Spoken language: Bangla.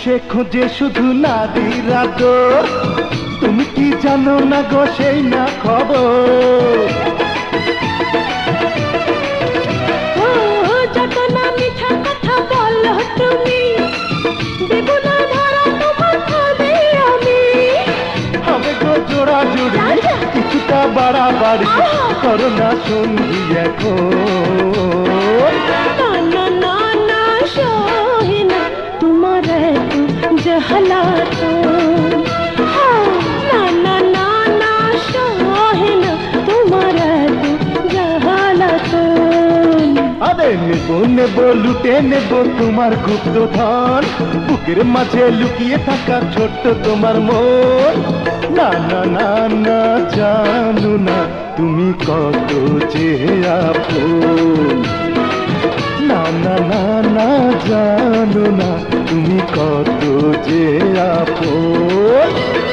পুরুষে খোঁজে শুধু নারীর আদর, তুমি কি জানো না গো সেই না খবর। যত না মিঠা কথা বলো তুমি, দেব না ধরা তোমার খাবে আমি। হবে গো জোড়া জুড়ি কিছুটা বাড়াবাড়ি, করো না সন্ধি এখন। না না না না সহে না তোমার জহলাত, না না না না সহে না তোমার জহলাত। আরে নেব নেব লুটে নেব তোমার গুপ্ত ধন, বুকের মাঝে লুকিয়ে থাকা ছোট্ট তোমার মন। না না না না জানো না তুমি কত যে আপন। না না না না জানো না তুমি কত যে আপন।